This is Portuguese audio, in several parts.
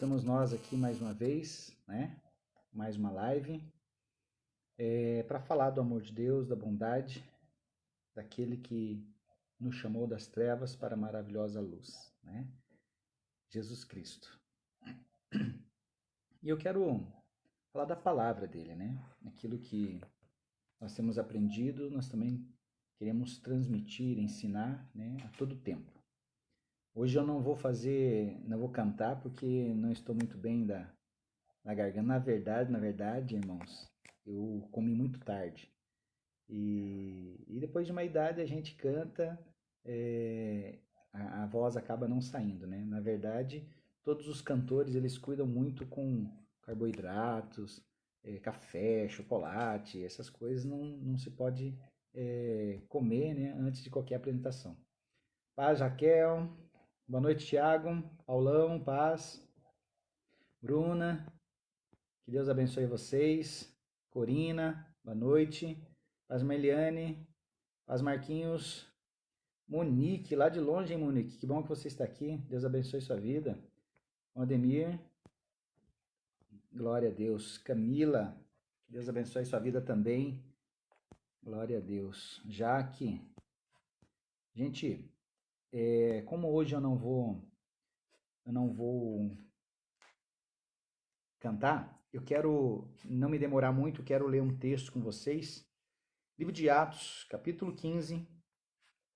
Estamos nós aqui mais uma vez, né? Mais uma live, para falar do amor de Deus, da bondade, daquele que nos chamou das trevas para a maravilhosa luz, né? Jesus Cristo. E eu quero falar da palavra dele, né? Aquilo que nós temos aprendido, nós também queremos transmitir, ensinar, né? A todo tempo. Hoje eu não vou cantar porque não estou muito bem da garganta. Na verdade, irmãos, eu comi muito tarde. E depois de uma idade a gente canta, a voz acaba não saindo, né? Na verdade, todos os cantores, eles cuidam muito com carboidratos, café, chocolate, essas coisas não se pode comer, né, antes de qualquer apresentação. Paz, Raquel. Boa noite, Thiago. Paulão, paz. Bruna, que Deus abençoe vocês. Corina, boa noite. Paz, Meliane. Paz, Marquinhos. Monique, lá de longe, hein, Monique? Que bom que você está aqui. Deus abençoe sua vida. Ademir. Glória a Deus. Camila, que Deus abençoe sua vida também. Glória a Deus. Jaque. Gente, como hoje eu não vou cantar, eu quero não me demorar muito, quero ler um texto com vocês. Livro de Atos, capítulo 15,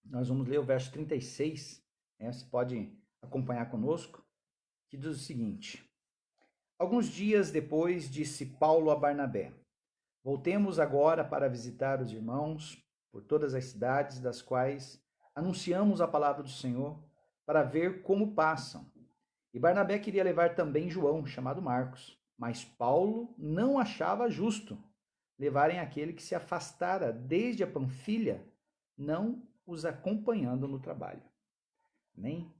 nós vamos ler o verso 36, né? Você pode acompanhar conosco, que diz o seguinte: Alguns dias depois, disse Paulo a Barnabé: Voltemos agora para visitar os irmãos por todas as cidades das quais anunciamos a palavra do Senhor, para ver como passam. E Barnabé queria levar também João, chamado Marcos, mas Paulo não achava justo levarem aquele que se afastara desde a Panfilha, não os acompanhando no trabalho. Amém?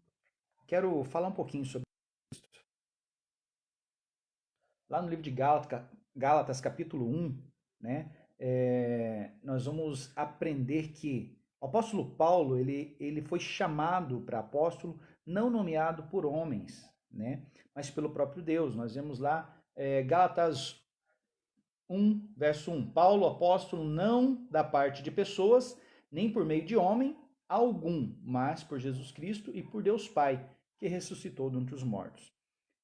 Quero falar um pouquinho sobre isso. Lá no livro de Gálatas capítulo 1, né, nós vamos aprender que o apóstolo Paulo, ele foi chamado para apóstolo, não nomeado por homens, né, mas pelo próprio Deus. Nós vemos lá Gálatas 1, verso 1. Paulo, apóstolo, não da parte de pessoas, nem por meio de homem algum, mas por Jesus Cristo e por Deus Pai, que ressuscitou dentre os mortos.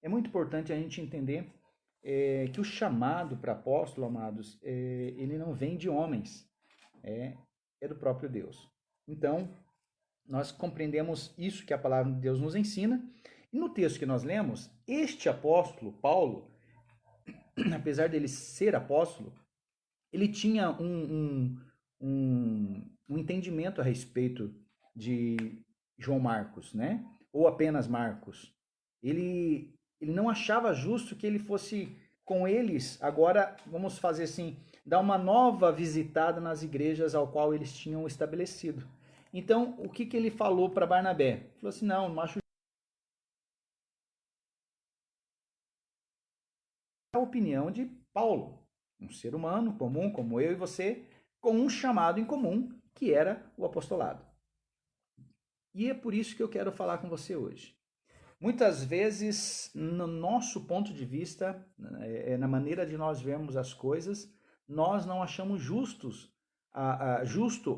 É muito importante a gente entender que o chamado para apóstolo, amados, ele não vem de homens, é do próprio Deus. Então, nós compreendemos isso que a palavra de Deus nos ensina. E no texto que nós lemos, este apóstolo, Paulo, apesar dele ser apóstolo, ele tinha um entendimento a respeito de João Marcos, né? Ou apenas Marcos. Ele não achava justo que ele fosse com eles. Agora, vamos fazer assim, dar uma nova visitada nas igrejas ao qual eles tinham estabelecido. Então, o que ele falou para Barnabé? Ele falou assim, não acho a opinião de Paulo, um ser humano comum como eu e você, com um chamado em comum, que era o apostolado. E é por isso que eu quero falar com você hoje. Muitas vezes, no nosso ponto de vista, na maneira de nós vermos as coisas, nós não achamos justo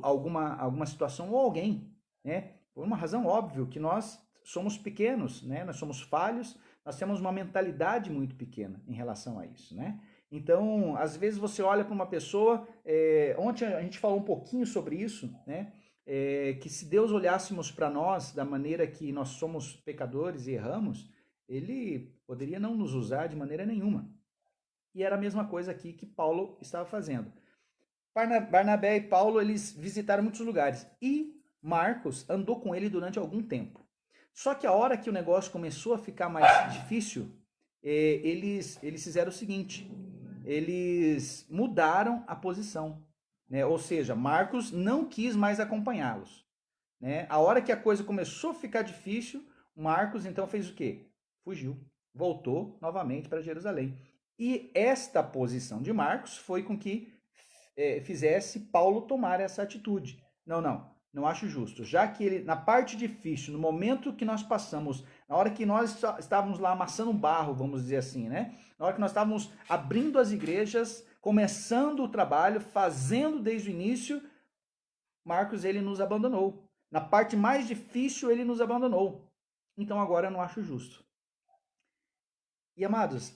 alguma situação ou alguém, né? Por uma razão óbvia, que nós somos pequenos, né? Nós somos falhos, nós temos uma mentalidade muito pequena em relação a isso, né? Então, às vezes você olha para uma pessoa, ontem a gente falou um pouquinho sobre isso, né? Que se Deus olhássemos para nós da maneira que nós somos pecadores e erramos, ele poderia não nos usar de maneira nenhuma. E era a mesma coisa aqui que Paulo estava fazendo. Barnabé e Paulo, eles visitaram muitos lugares. E Marcos andou com ele durante algum tempo. Só que a hora que o negócio começou a ficar mais difícil, eles fizeram o seguinte, eles mudaram a posição. Né? Ou seja, Marcos não quis mais acompanhá-los. Né? A hora que a coisa começou a ficar difícil, Marcos então fez o quê? Fugiu, voltou novamente para Jerusalém. E esta posição de Marcos foi com que fizesse Paulo tomar essa atitude. Não acho justo. Já que ele, na parte difícil, no momento que nós passamos Na hora que nós estávamos lá amassando barro, vamos dizer assim, né? Na hora que nós estávamos abrindo as igrejas, começando o trabalho, fazendo desde o início, Marcos, ele nos abandonou. Na parte mais difícil, ele nos abandonou. Então agora eu não acho justo. E amados,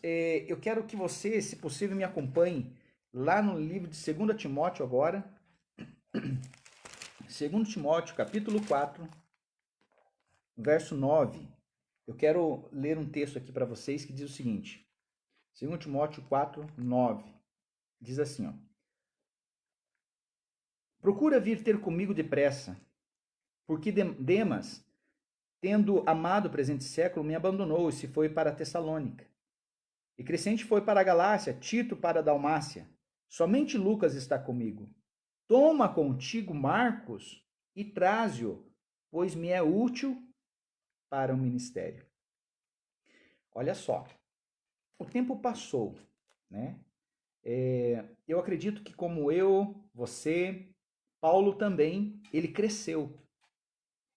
eu quero que você, se possível, me acompanhe lá no livro de 2 Timóteo agora. 2 Timóteo, capítulo 4, verso 9. Eu quero ler um texto aqui para vocês que diz o seguinte. 2 Timóteo 4, 9. Diz assim, ó. Procura vir ter comigo depressa, porque Demas, tendo amado o presente século, me abandonou e se foi para Tessalônica. E Crescente foi para a Galácia, Tito para a Dalmácia. Somente Lucas está comigo. Toma contigo Marcos e traze-o, pois me é útil para o ministério. Olha só, o tempo passou, né? Eu acredito que como eu, você, Paulo também, ele cresceu,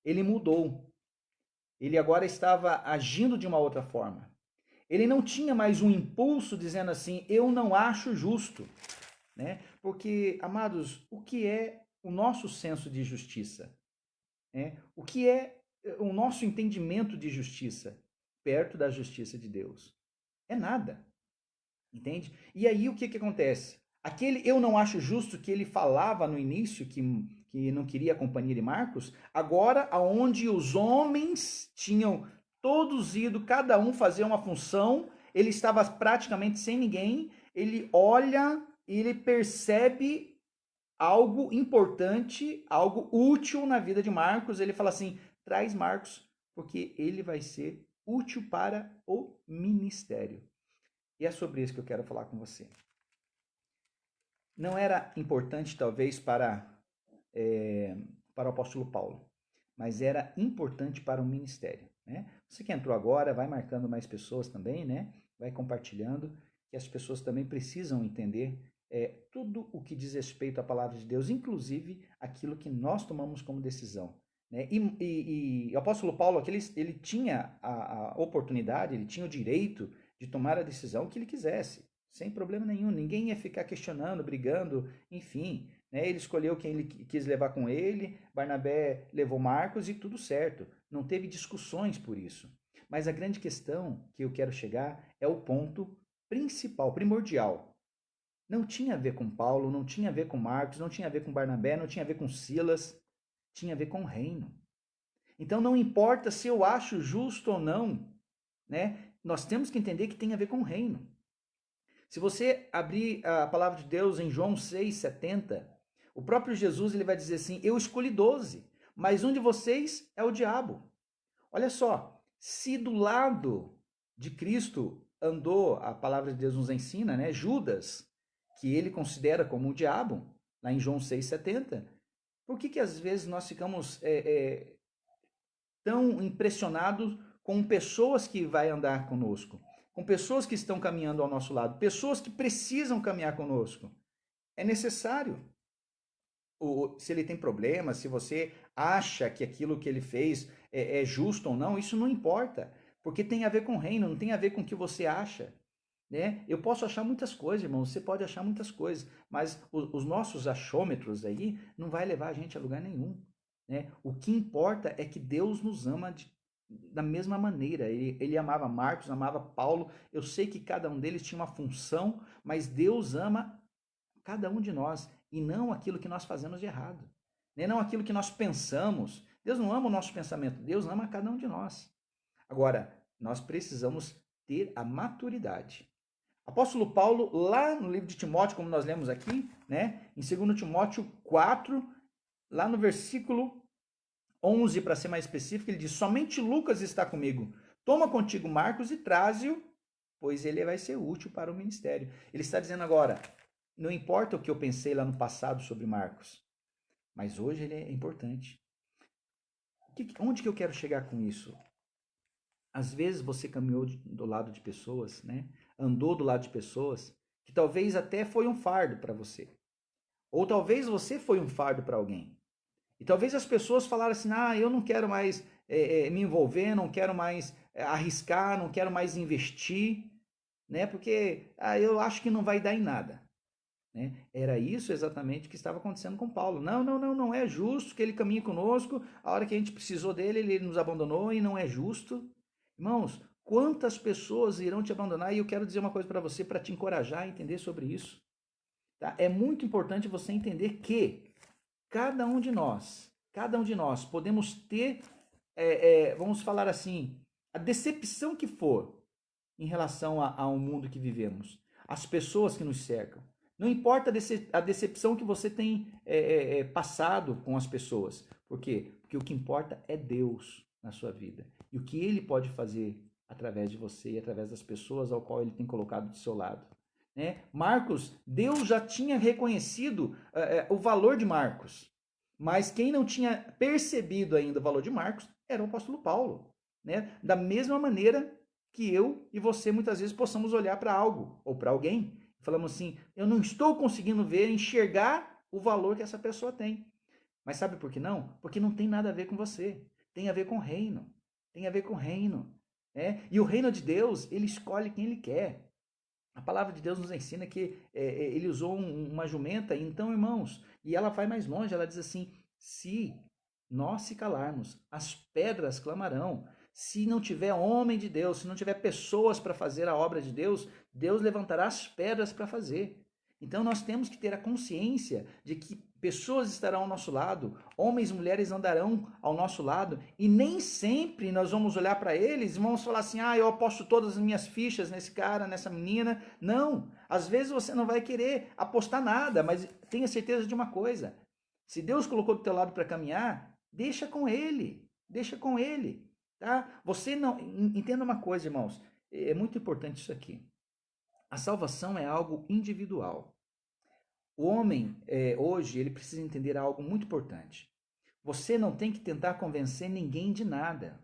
ele mudou, ele agora estava agindo de uma outra forma. Ele não tinha mais um impulso dizendo assim, eu não acho justo, né? Porque, amados, o que é o nosso senso de justiça? O que é o nosso entendimento de justiça perto da justiça de Deus? É nada, entende? E aí o que acontece? Aquele eu não acho justo que ele falava no início, que não queria a companhia de Marcos, agora aonde os homens tinham todos ido, cada um fazer uma função, ele estava praticamente sem ninguém, ele olha e ele percebe algo importante, algo útil na vida de Marcos, ele fala assim, traz Marcos, porque ele vai ser útil para o ministério. E é sobre isso que eu quero falar com você. Não era importante, talvez, para o apóstolo Paulo, mas era importante para o ministério. Né? Você que entrou agora, vai marcando mais pessoas também, né? Vai compartilhando, que as pessoas também precisam entender tudo o que diz respeito à palavra de Deus, inclusive aquilo que nós tomamos como decisão. Né? E o apóstolo Paulo, ele tinha a oportunidade, ele tinha o direito de tomar a decisão que ele quisesse, sem problema nenhum. Ninguém ia ficar questionando, brigando, enfim. Né? Ele escolheu quem ele quis levar com ele, Barnabé levou Marcos e tudo certo. Não teve discussões por isso. Mas a grande questão que eu quero chegar é o ponto principal, primordial. Não tinha a ver com Paulo, não tinha a ver com Marcos, não tinha a ver com Barnabé, não tinha a ver com Silas, tinha a ver com o reino. Então não importa se eu acho justo ou não, né? Nós temos que entender que tem a ver com o reino. Se você abrir a palavra de Deus em João 6,70, o próprio Jesus ele vai dizer assim, eu escolhi 12, mas um de vocês é o diabo. Olha só, se do lado de Cristo andou, a palavra de Deus nos ensina, né, Judas, que ele considera como o diabo, lá em João 6,70, por que às vezes nós ficamos tão impressionados com pessoas que vai andar conosco, com pessoas que estão caminhando ao nosso lado, pessoas que precisam caminhar conosco? É necessário. Se ele tem problema, se você acha que aquilo que ele fez é justo ou não, isso não importa, porque tem a ver com o reino, não tem a ver com o que você acha. Né? Eu posso achar muitas coisas, irmão, você pode achar muitas coisas, mas os nossos achômetros aí não vai levar a gente a lugar nenhum. Né? O que importa é que Deus nos ama da mesma maneira. Ele amava Marcos, amava Paulo. Eu sei que cada um deles tinha uma função, mas Deus ama cada um de nós e não aquilo que nós fazemos de errado. Né? Não aquilo que nós pensamos. Deus não ama o nosso pensamento, Deus ama cada um de nós. Agora, nós precisamos ter a maturidade. Apóstolo Paulo, lá no livro de Timóteo, como nós lemos aqui, né, em 2 Timóteo 4, lá no versículo 11, para ser mais específico, ele diz, somente Lucas está comigo. Toma contigo Marcos e traze-o, pois ele vai ser útil para o ministério. Ele está dizendo agora, não importa o que eu pensei lá no passado sobre Marcos, mas hoje ele é importante. Onde que eu quero chegar com isso? Às vezes você caminhou do lado de pessoas, né? Andou do lado de pessoas que talvez até foi um fardo para você. Ou talvez você foi um fardo para alguém. E talvez as pessoas falaram assim, eu não quero mais me envolver, não quero mais arriscar, não quero mais investir, né? Porque eu acho que não vai dar em nada. Né? Era isso exatamente que estava acontecendo com Paulo. Não, não, não, não é justo que ele caminhe conosco. A hora que a gente precisou dele, ele nos abandonou e não é justo. Irmãos, quantas pessoas irão te abandonar? E eu quero dizer uma coisa para você, para te encorajar a entender sobre isso. Tá? É muito importante você entender que cada um de nós podemos ter, vamos falar assim, a decepção que for em relação ao mundo que vivemos, as pessoas que nos cercam. Não importa a decepção que você tem passado com as pessoas. Por quê? Porque o que importa é Deus na sua vida. E o que Ele pode fazer através de você e através das pessoas ao qual Ele tem colocado do seu lado. Né? Marcos, Deus já tinha reconhecido o valor de Marcos. Mas quem não tinha percebido ainda o valor de Marcos era o apóstolo Paulo. Né? Da mesma maneira que eu e você muitas vezes possamos olhar para algo ou para alguém e falamos assim, eu não estou conseguindo ver, enxergar o valor que essa pessoa tem. Mas sabe por que não? Porque não tem nada a ver com você. Tem a ver com o reino. Tem a ver com o reino. Né? E o reino de Deus, ele escolhe quem ele quer. A palavra de Deus nos ensina que ele usou uma jumenta, então, irmãos, e ela vai mais longe, ela diz assim: se nós se calarmos, as pedras clamarão. Se não tiver homem de Deus, se não tiver pessoas para fazer a obra de Deus, Deus levantará as pedras para fazer. Então nós temos que ter a consciência de que pessoas estarão ao nosso lado, homens e mulheres andarão ao nosso lado, e nem sempre nós vamos olhar para eles e vamos falar assim: eu aposto todas as minhas fichas nesse cara, nessa menina. Não, às vezes você não vai querer apostar nada, mas tenha certeza de uma coisa: se Deus colocou do teu lado para caminhar, deixa com ele, deixa com ele, tá? Você não, entenda uma coisa, irmãos, é muito importante isso aqui. A salvação é algo individual. O homem, hoje, ele precisa entender algo muito importante. Você não tem que tentar convencer ninguém de nada.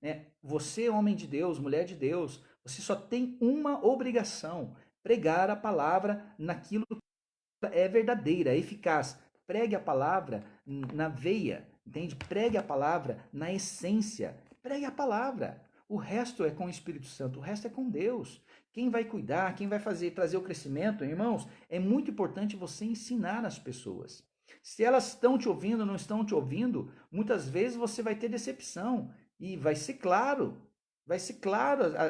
Né? Você, homem de Deus, mulher de Deus, você só tem uma obrigação: pregar a palavra naquilo que é verdadeira, é eficaz. Pregue a palavra na veia, entende? Pregue a palavra na essência. Pregue a palavra. O resto é com o Espírito Santo, o resto é com Deus. Quem vai cuidar, quem vai trazer o crescimento, irmãos, é muito importante você ensinar as pessoas. Se elas estão te ouvindo, não estão te ouvindo, muitas vezes você vai ter decepção e vai ser claro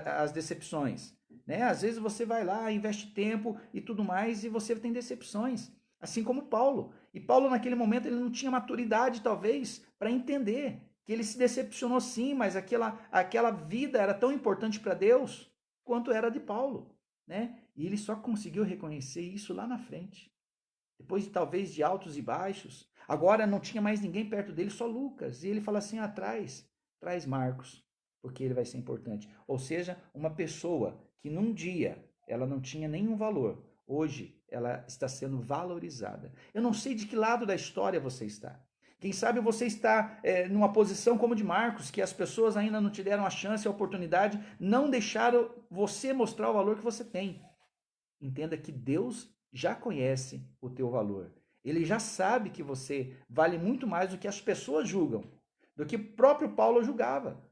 as decepções. Né? Às vezes você vai lá, investe tempo e tudo mais e você tem decepções, assim como Paulo. E Paulo naquele momento ele não tinha maturidade talvez para entender que ele se decepcionou sim, mas aquela vida era tão importante para Deus quanto era de Paulo, né? E ele só conseguiu reconhecer isso lá na frente. Depois talvez de altos e baixos. Agora não tinha mais ninguém perto dele, só Lucas. E ele fala assim: traz Marcos, porque ele vai ser importante. Ou seja, uma pessoa que num dia ela não tinha nenhum valor, hoje ela está sendo valorizada. Eu não sei de que lado da história você está. Quem sabe você está numa posição como de Marcos, que as pessoas ainda não te deram a chance, a oportunidade, não deixaram você mostrar o valor que você tem. Entenda que Deus já conhece o teu valor. Ele já sabe que você vale muito mais do que as pessoas julgam, do que o próprio Paulo julgava.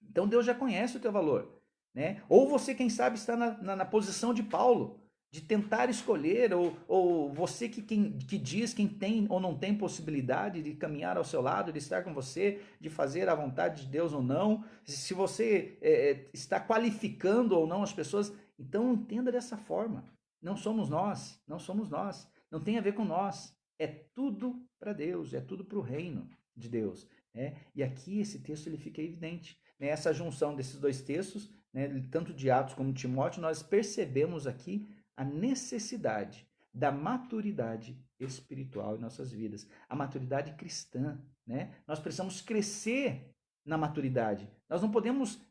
Então Deus já conhece o teu valor. Né? Ou você, quem sabe, está na posição de Paulo, de tentar escolher, ou você que diz quem tem ou não tem possibilidade de caminhar ao seu lado, de estar com você, de fazer a vontade de Deus ou não, se você está qualificando ou não as pessoas, então entenda dessa forma. Não somos nós, não somos nós, não tem a ver com nós, é tudo para Deus, é tudo para o reino de Deus. Né? E aqui esse texto ele fica evidente. Né? Essa junção desses dois textos, né, tanto de Atos como de Timóteo, nós percebemos aqui a necessidade da maturidade espiritual em nossas vidas, a maturidade cristã. Né? Nós precisamos crescer na maturidade. Nós não podemos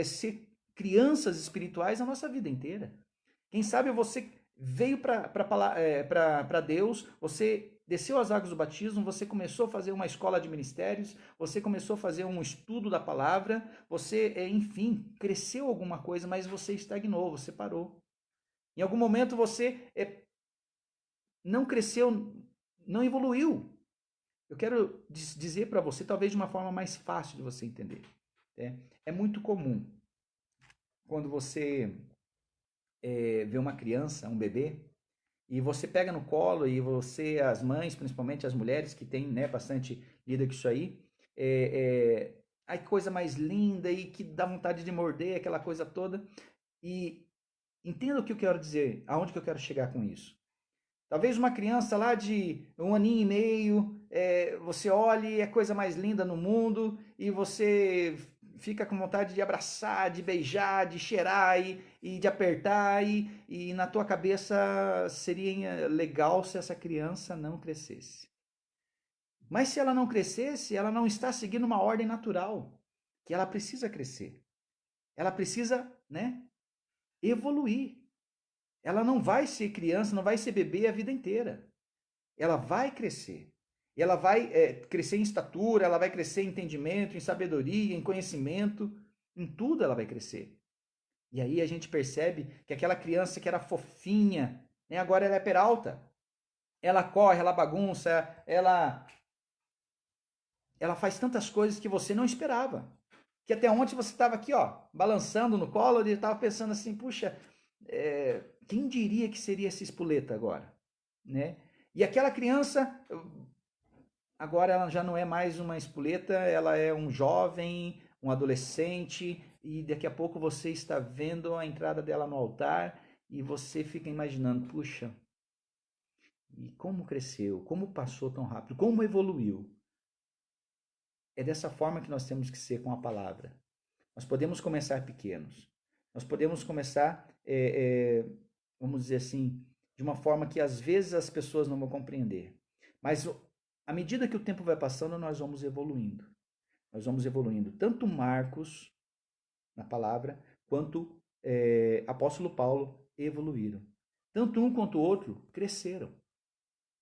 ser crianças espirituais a nossa vida inteira. Quem sabe você veio para Deus, você desceu as águas do batismo, você começou a fazer uma escola de ministérios, você começou a fazer um estudo da palavra, você, enfim, cresceu alguma coisa, mas você estagnou, você parou. Em algum momento você não cresceu, não evoluiu. Eu quero dizer para você, talvez de uma forma mais fácil de você entender. É muito comum quando você vê uma criança, um bebê, e você pega no colo e você, as mães, principalmente as mulheres que têm, né, bastante lida com isso aí, ai, que coisa mais linda e que dá vontade de morder, aquela coisa toda. E entenda o que eu quero dizer, aonde que eu quero chegar com isso. Talvez uma criança lá de 1 aninho e meio, você olhe, é a coisa mais linda no mundo e você fica com vontade de abraçar, de beijar, de cheirar e de apertar e na tua cabeça seria legal se essa criança não crescesse. Mas se ela não crescesse, ela não está seguindo uma ordem natural, que ela precisa crescer. Ela precisa, né, evoluir. Ela não vai ser criança, não vai ser bebê a vida inteira. Ela vai crescer. E ela vai crescer em estatura, ela vai crescer em entendimento, em sabedoria, em conhecimento, em tudo ela vai crescer. E aí a gente percebe que aquela criança que era fofinha, né, agora ela é peralta. Ela corre, ela bagunça, ela faz tantas coisas que você não esperava. Que até ontem você estava aqui, ó, balançando no colo e estava pensando assim, puxa, quem diria que seria essa espoleta agora, né? E aquela criança, agora ela já não é mais uma espoleta, ela é um jovem, um adolescente, e daqui a pouco você está vendo a entrada dela no altar e você fica imaginando, puxa, e como cresceu, como passou tão rápido, como evoluiu. É dessa forma que nós temos que ser com a palavra. Nós podemos começar pequenos. Nós podemos começar, vamos dizer assim, de uma forma que às vezes as pessoas não vão compreender. Mas à medida que o tempo vai passando, nós vamos evoluindo. Nós vamos evoluindo. Tanto Marcos, na palavra, quanto apóstolo Paulo evoluíram. Tanto um quanto o outro cresceram.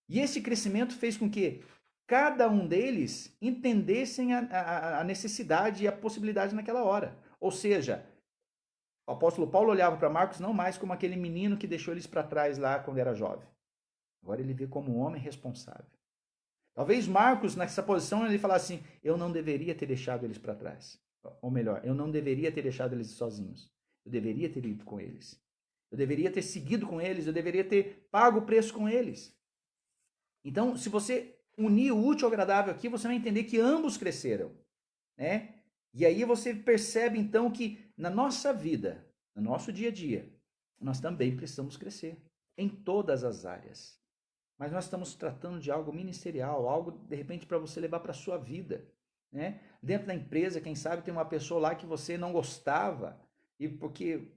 E esse crescimento fez com que cada um deles entendessem a necessidade e a possibilidade naquela hora. Ou seja, o apóstolo Paulo olhava para Marcos não mais como aquele menino que deixou eles para trás lá quando era jovem. Agora ele vê como um homem responsável. Talvez Marcos, nessa posição, ele falasse assim, eu não deveria ter deixado eles para trás. Ou melhor, eu não deveria ter deixado eles sozinhos. Eu deveria ter ido com eles. Eu deveria ter seguido com eles, eu deveria ter pago o preço com eles. Então, se você unir o útil ao agradável aqui, você vai entender que ambos cresceram, né? E aí você percebe então que na nossa vida, no nosso dia a dia, nós também precisamos crescer em todas as áreas. Mas nós estamos tratando de algo ministerial, algo de repente para você levar para a sua vida, né? Dentro da empresa, quem sabe tem uma pessoa lá que você não gostava e porque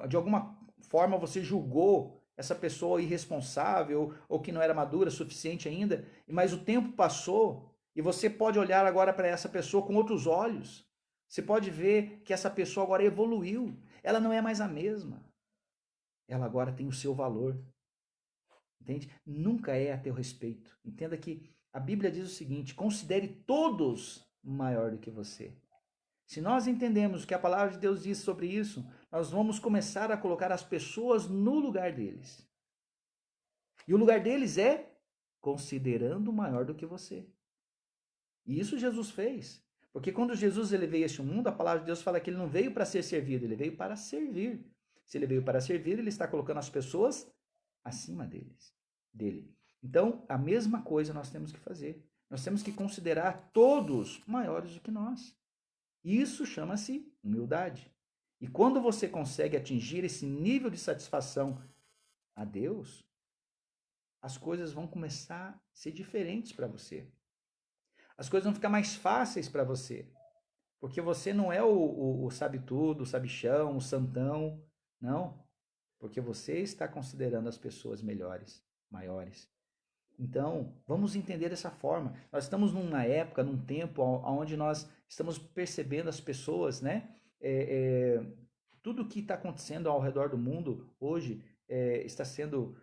de alguma forma você julgou essa pessoa irresponsável ou que não era madura o suficiente ainda, mas o tempo passou e você pode olhar agora para essa pessoa com outros olhos. Você pode ver que essa pessoa agora evoluiu. Ela não é mais a mesma. Ela agora tem o seu valor. Entende? Nunca é a teu respeito. Entenda que a Bíblia diz o seguinte: considere todos maior do que você. Se nós entendemos o que a palavra de Deus diz sobre isso, nós vamos começar a colocar as pessoas no lugar deles. E o lugar deles é considerando maior do que você. E isso Jesus fez. Porque quando Jesus ele veio a este mundo, a palavra de Deus fala que ele não veio para ser servido, ele veio para servir. Se ele veio para servir, ele está colocando as pessoas acima dele. Então, a mesma coisa nós temos que fazer. Nós temos que considerar todos maiores do que nós. Isso chama-se humildade. E quando você consegue atingir esse nível de satisfação a Deus, as coisas vão começar a ser diferentes para você. As coisas vão ficar mais fáceis para você. Porque você não é o sabe-tudo, o sabichão, o santão. Não. Porque você está considerando as pessoas melhores, maiores. Então, vamos entender dessa forma. Nós estamos numa época, num tempo onde nós estamos percebendo as pessoas, né? Tudo o que está acontecendo ao redor do mundo hoje está sendo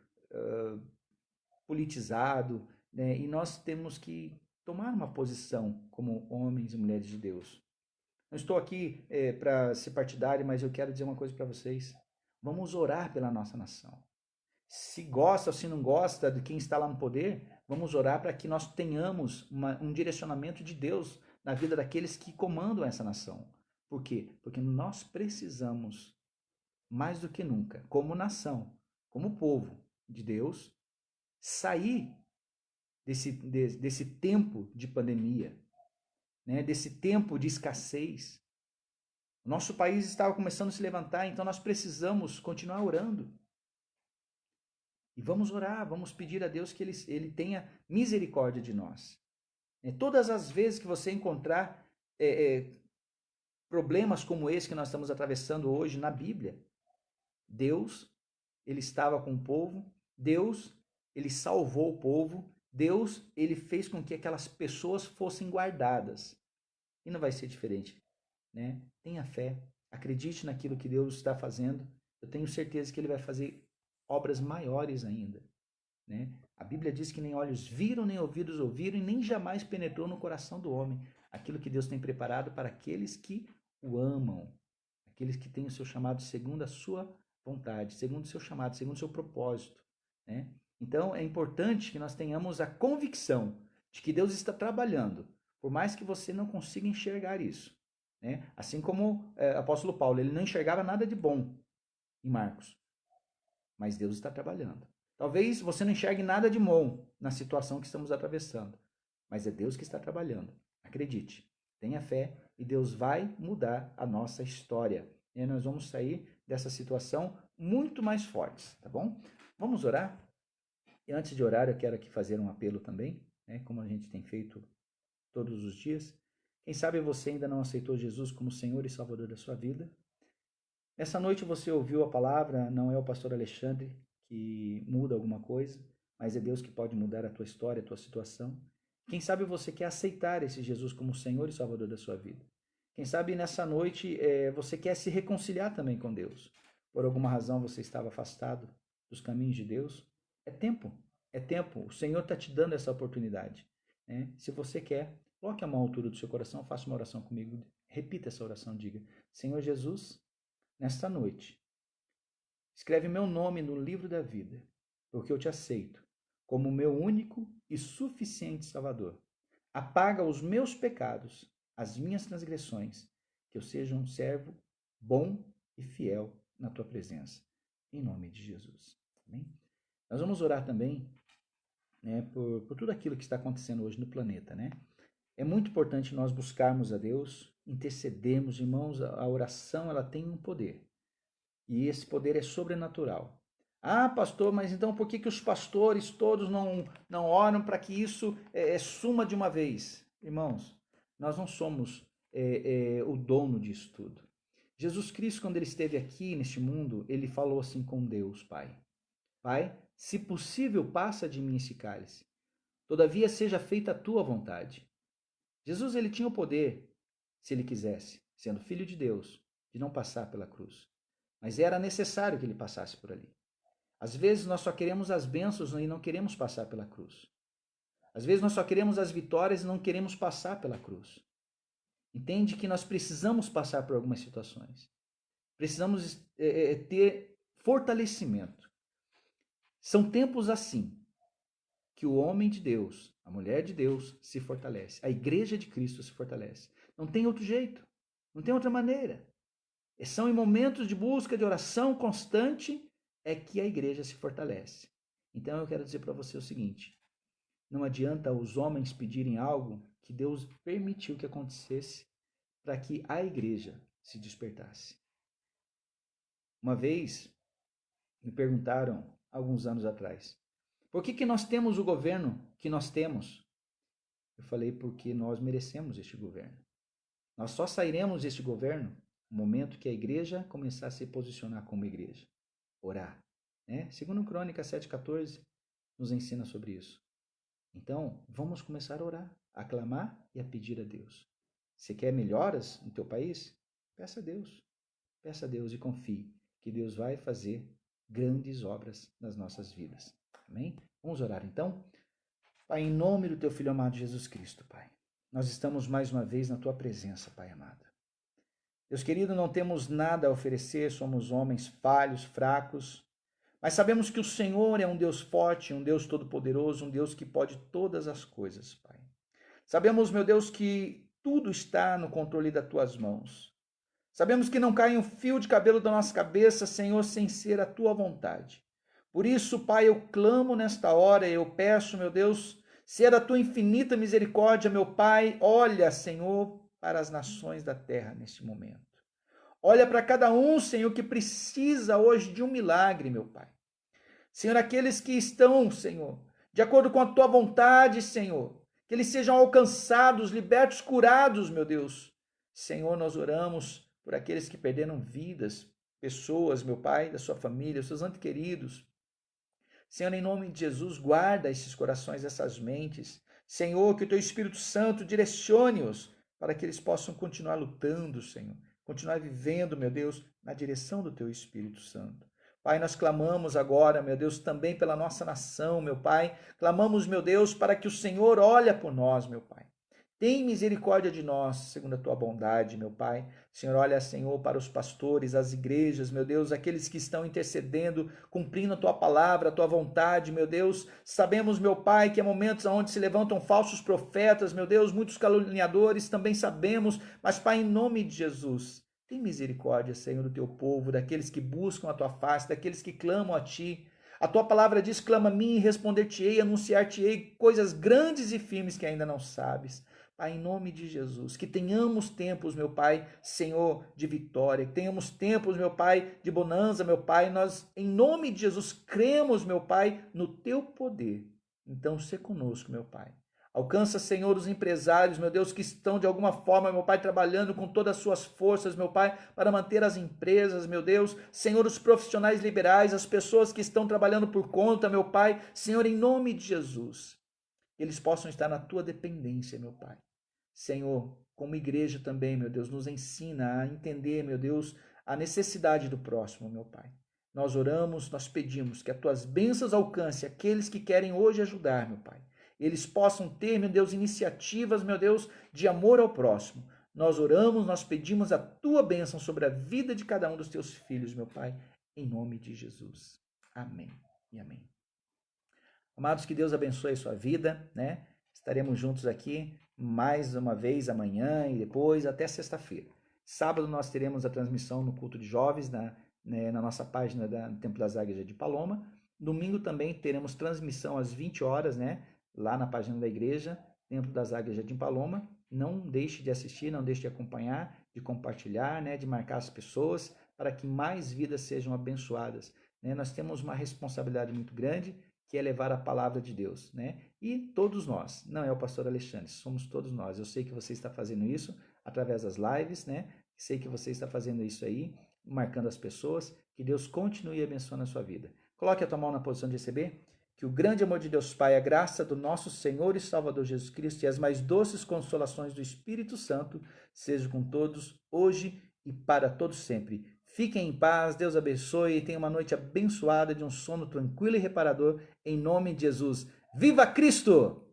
politizado, né? E nós temos que tomar uma posição como homens e mulheres de Deus. Não estou aqui para ser partidário, mas eu quero dizer uma coisa para vocês. Vamos orar pela nossa nação. Se gosta ou se não gosta de quem está lá no poder, vamos orar para que nós tenhamos um direcionamento de Deus na vida daqueles que comandam essa nação. Por quê? Porque nós precisamos, mais do que nunca, como nação, como povo de Deus, sair desse tempo de pandemia, né? Desse tempo de escassez. Nosso país estava começando a se levantar, então nós precisamos continuar orando. E vamos orar, vamos pedir a Deus que Ele tenha misericórdia de nós. Todas as vezes que você encontrar problemas como esse que nós estamos atravessando hoje na Bíblia, Deus, Ele estava com o povo, Deus, Ele salvou o povo, Deus, Ele fez com que aquelas pessoas fossem guardadas. E não vai ser diferente, né? Tenha fé, acredite naquilo que Deus está fazendo. Eu tenho certeza que Ele vai fazer obras maiores ainda, né? A Bíblia diz que nem olhos viram, nem ouvidos ouviram, e nem jamais penetrou no coração do homem aquilo que Deus tem preparado para aqueles que o amam, aqueles que têm o seu chamado segundo a sua vontade, segundo o seu chamado, segundo o seu propósito, né? Então é importante que nós tenhamos a convicção de que Deus está trabalhando, por mais que você não consiga enxergar isso, né? Assim como o apóstolo Paulo, ele não enxergava nada de bom em Marcos, mas Deus está trabalhando. Talvez você não enxergue nada de bom na situação que estamos atravessando, mas é Deus que está trabalhando. Acredite, tenha fé e Deus vai mudar a nossa história. E nós vamos sair dessa situação muito mais fortes, tá bom? Vamos orar? E antes de orar, eu quero aqui fazer um apelo também, né, como a gente tem feito todos os dias. Quem sabe você ainda não aceitou Jesus como Senhor e Salvador da sua vida. Essa noite você ouviu a palavra, não é o pastor Alexandre que muda alguma coisa, mas é Deus que pode mudar a tua história, a tua situação. Quem sabe você quer aceitar esse Jesus como Senhor e Salvador da sua vida. Quem sabe nessa noite você quer se reconciliar também com Deus. Por alguma razão você estava afastado dos caminhos de Deus. É tempo, é tempo. O Senhor está te dando essa oportunidade, né? Se você quer, coloque a mão à altura do seu coração, faça uma oração comigo. Repita essa oração, diga: Senhor Jesus, nesta noite, escreve meu nome no livro da vida, porque eu te aceito como meu único e suficiente Salvador. Apaga os meus pecados, as minhas transgressões, que eu seja um servo bom e fiel na tua presença. Em nome de Jesus. Amém? Nós vamos orar também, né, por tudo aquilo que está acontecendo hoje no planeta, né? É muito importante nós buscarmos a Deus, intercedermos, irmãos. A oração, ela tem um poder. E esse poder é sobrenatural. Ah, pastor, mas então por que os pastores todos não oram para que isso suma de uma vez? Irmãos, nós não somos o dono disso tudo. Jesus Cristo, quando ele esteve aqui neste mundo, ele falou assim com Deus, Pai. Pai, se possível, passa de mim esse cálice. Todavia seja feita a tua vontade. Jesus, ele tinha o poder, se ele quisesse, sendo filho de Deus, de não passar pela cruz. Mas era necessário que ele passasse por ali. Às vezes nós só queremos as bênçãos e não queremos passar pela cruz. Às vezes nós só queremos as vitórias e não queremos passar pela cruz. Entende que nós precisamos passar por algumas situações. Precisamos ter fortalecimento. São tempos assim que o homem de Deus, a mulher de Deus se fortalece. A igreja de Cristo se fortalece. Não tem outro jeito. Não tem outra maneira. São em momentos de busca, de oração constante, é que a igreja se fortalece. Então eu quero dizer para você o seguinte: não adianta os homens pedirem algo que Deus permitiu que acontecesse para que a igreja se despertasse. Uma vez me perguntaram, alguns anos atrás, por que nós temos o governo que nós temos? Eu falei, porque nós merecemos este governo. Nós só sairemos deste governo no momento que a igreja começar a se posicionar como igreja. Orar, né? Segundo Crônicas 7,14 nos ensina sobre isso. Então, vamos começar a orar, a clamar e a pedir a Deus. Você quer melhoras no teu país? Peça a Deus. Peça a Deus e confie que Deus vai fazer grandes obras nas nossas vidas. Amém? Vamos orar então? Pai, em nome do teu Filho amado Jesus Cristo, Pai, nós estamos mais uma vez na tua presença, Pai amado. Deus querido, não temos nada a oferecer, somos homens falhos, fracos, mas sabemos que o Senhor é um Deus forte, um Deus todo-poderoso, um Deus que pode todas as coisas, Pai. Sabemos, meu Deus, que tudo está no controle das tuas mãos. Sabemos que não cai um fio de cabelo da nossa cabeça, Senhor, sem ser a tua vontade. Por isso, Pai, eu clamo nesta hora, eu peço, meu Deus, se é da tua infinita misericórdia, meu Pai, olha, Senhor, para as nações da terra neste momento. Olha para cada um, Senhor, que precisa hoje de um milagre, meu Pai. Senhor, aqueles que estão, Senhor, de acordo com a tua vontade, Senhor, que eles sejam alcançados, libertos, curados, meu Deus. Senhor, nós oramos por aqueles que perderam vidas, pessoas, meu Pai, da sua família, os seus entes queridos. Senhor, em nome de Jesus, guarda esses corações, essas mentes. Senhor, que o teu Espírito Santo direcione-os para que eles possam continuar lutando, Senhor. Continuar vivendo, meu Deus, na direção do teu Espírito Santo. Pai, nós clamamos agora, meu Deus, também pela nossa nação, meu Pai. Clamamos, meu Deus, para que o Senhor olhe por nós, meu Pai. Tem misericórdia de nós, segundo a tua bondade, meu Pai. Senhor, olha, Senhor, para os pastores, as igrejas, meu Deus, aqueles que estão intercedendo, cumprindo a tua palavra, a tua vontade, meu Deus. Sabemos, meu Pai, que há momentos onde se levantam falsos profetas, meu Deus, muitos caluniadores, também sabemos, mas, Pai, em nome de Jesus, tem misericórdia, Senhor, do teu povo, daqueles que buscam a tua face, daqueles que clamam a ti. A tua palavra diz: clama a mim e responder-te-ei, anunciar-te-ei coisas grandes e firmes que ainda não sabes. Pai, em nome de Jesus, que tenhamos tempos, meu Pai, Senhor, de vitória, que tenhamos tempos, meu Pai, de bonança, meu Pai, nós, em nome de Jesus, cremos, meu Pai, no teu poder. Então, se conosco, meu Pai. Alcança, Senhor, os empresários, meu Deus, que estão de alguma forma, meu Pai, trabalhando com todas as suas forças, meu Pai, para manter as empresas, meu Deus. Senhor, os profissionais liberais, as pessoas que estão trabalhando por conta, meu Pai. Senhor, em nome de Jesus, eles possam estar na tua dependência, meu Pai. Senhor, como igreja também, meu Deus, nos ensina a entender, meu Deus, a necessidade do próximo, meu Pai. Nós oramos, nós pedimos que as tuas bênçãos alcancem aqueles que querem hoje ajudar, meu Pai. Eles possam ter, meu Deus, iniciativas, meu Deus, de amor ao próximo. Nós oramos, nós pedimos a tua bênção sobre a vida de cada um dos teus filhos, meu Pai, em nome de Jesus. Amém e amém. Amados, que Deus abençoe a sua vida, né? Estaremos juntos aqui mais uma vez amanhã e depois até sexta-feira. Sábado nós teremos a transmissão no culto de jovens na nossa página do Templo das Águias de Paloma. Domingo também teremos transmissão às 20 horas, né? Lá na página da igreja, Templo das Águias de Paloma. Não deixe de assistir, não deixe de acompanhar, de compartilhar, né? De marcar as pessoas para que mais vidas sejam abençoadas. Né? Nós temos uma responsabilidade muito grande, que é levar a palavra de Deus, né? E todos nós, não é o pastor Alexandre, somos todos nós. Eu sei que você está fazendo isso através das lives, né? Sei que você está fazendo isso aí, marcando as pessoas. Que Deus continue abençoando a sua vida. Coloque a tua mão na posição de receber. Que o grande amor de Deus Pai, a graça do nosso Senhor e Salvador Jesus Cristo e as mais doces consolações do Espírito Santo sejam com todos, hoje e para todos sempre. Fiquem em paz, Deus abençoe e tenha uma noite abençoada de um sono tranquilo e reparador, em nome de Jesus. Viva Cristo!